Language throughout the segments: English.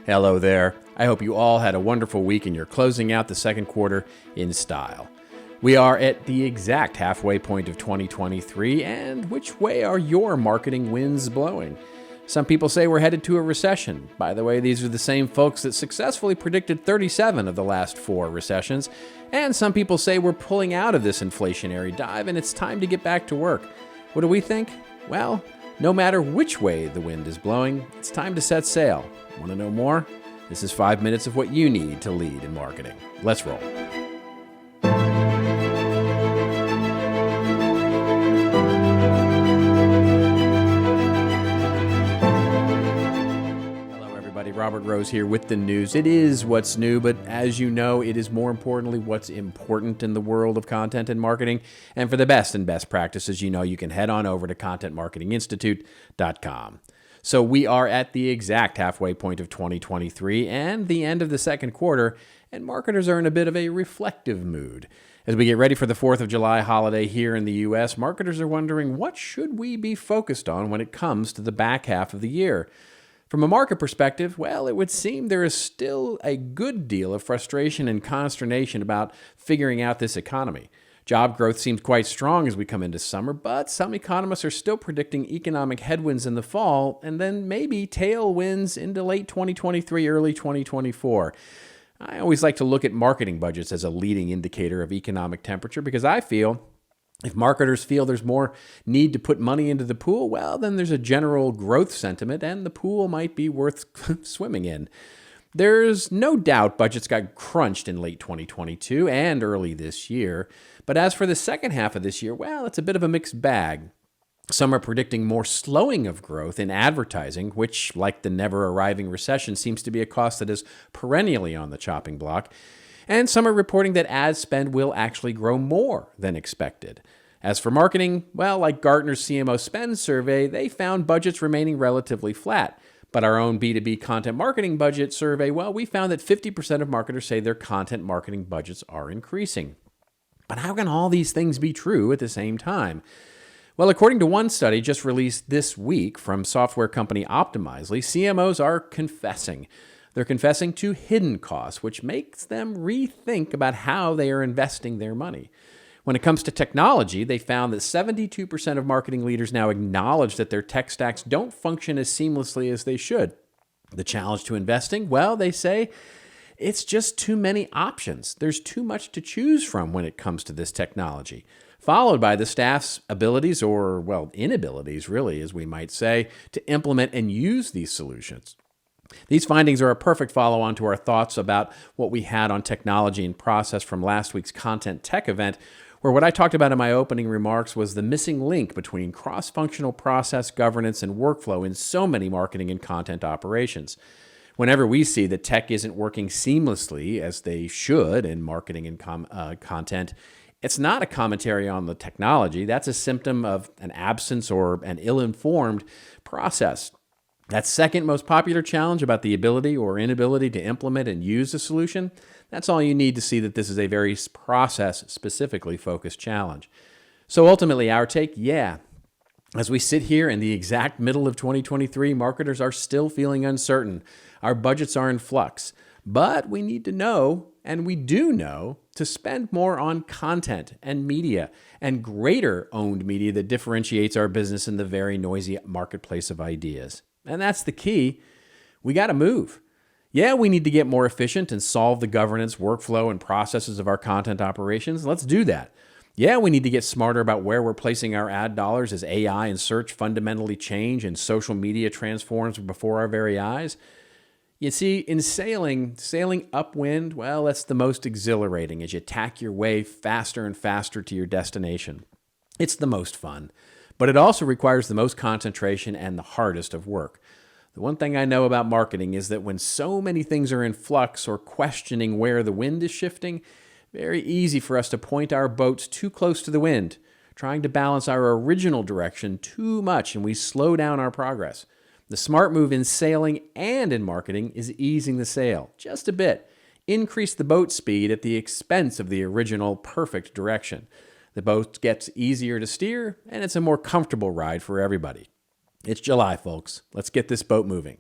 Hello there. I hope you all had a wonderful week and you're closing out the second quarter in style. We are at the exact halfway point of 2023, and which way are your marketing winds blowing? Some people say we're headed to a recession. By the way, these are the same folks that successfully predicted 37 of the last 4 recessions. And some people say we're pulling out of this inflationary dive and it's time to get back to work. What do we think? Well, no matter which way the wind is blowing, it's time to set sail. Want to know more? This is 5 minutes of what you need to lead in marketing. Let's roll. Robert Rose here with the news. It is what's new, but as you know, it is more importantly what's important in the world of content and marketing. And for the best and best practices, you can head on over to ContentMarketingInstitute.com. So we are at the exact halfway point of 2023 and the end of the second quarter, and marketers are in a bit of a reflective mood. As we get ready for the 4th of July holiday here in the U.S., marketers are wondering what should we be focused on when it comes to the back half of the year. From a market perspective, well, it would seem there is still a good deal of frustration and consternation about figuring out this economy. Job growth seems quite strong as we come into summer, but some economists are still predicting economic headwinds in the fall and then maybe tailwinds into late 2023, early 2024. I always like to look at marketing budgets as a leading indicator of economic temperature because I feel if marketers feel there's more need to put money into the pool, well, then there's a general growth sentiment and the pool might be worth swimming in. There's no doubt budgets got crunched in late 2022 and early this year. But as for the second half of this year, well, it's a bit of a mixed bag. Some are predicting more slowing of growth in advertising, which, like the never-arriving recession, seems to be a cost that is perennially on the chopping block. And some are reporting that ad spend will actually grow more than expected. As for marketing, well, like Gartner's CMO spend survey, they found budgets remaining relatively flat. But our own B2B content marketing budget survey, well, we found that 50% of marketers say their content marketing budgets are increasing. But how can all these things be true at the same time? Well, according to one study just released this week from software company Optimizely, CMOs are confessing. They're confessing to hidden costs, which makes them rethink about how they are investing their money. When it comes to technology, they found that 72% of marketing leaders now acknowledge that their tech stacks don't function as seamlessly as they should. The challenge to investing? Well, they say it's just too many options. There's too much to choose from when it comes to this technology, followed by the staff's abilities or, well, inabilities, really, as we might say, to implement and use these solutions. These findings are a perfect follow-on to our thoughts about what we had on technology and process from last week's ContentTECH event, where what I talked about in my opening remarks was the missing link between cross-functional process, governance, and workflow in so many marketing and content operations. Whenever we see that tech isn't working seamlessly as they should in marketing and content, it's not a commentary on the technology. That's a symptom of an absence or an ill-informed process. That second most popular challenge about the ability or inability to implement and use a solution, that's all you need to see that this is a very process-specifically focused challenge. So ultimately, our take, as we sit here in the exact middle of 2023, marketers are still feeling uncertain. Our budgets are in flux. But we need to know, and we do know, to spend more on content and media and greater owned media that differentiates our business in the very noisy marketplace of ideas. And that's the key. We got to move. Yeah, we need to get more efficient and solve the governance, workflow, and processes of our content operations. Let's do that. Yeah, we need to get smarter about where we're placing our ad dollars as AI and search fundamentally change and social media transforms before our very eyes. You see, in sailing upwind, well, that's the most exhilarating as you tack your way faster and faster to your destination. It's the most fun. But it also requires the most concentration and the hardest of work. The one thing I know about marketing is that when so many things are in flux or questioning where the wind is shifting, very easy for us to point our boats too close to the wind, trying to balance our original direction too much, and we slow down our progress. The smart move in sailing and in marketing is easing the sail just a bit. Increase the boat speed at the expense of the original perfect direction. The boat gets easier to steer, and it's a more comfortable ride for everybody. It's July, folks. Let's get this boat moving.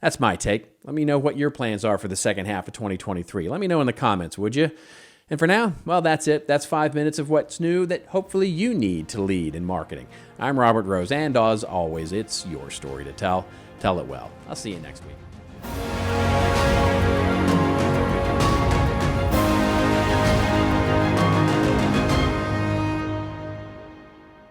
That's my take. Let me know what your plans are for the second half of 2023. Let me know in the comments, would you? And for now, well, that's it. That's 5 minutes of what's new that hopefully you need to lead in marketing. I'm Robert Rose, and as always, it's your story to tell. Tell it well. I'll see you next week.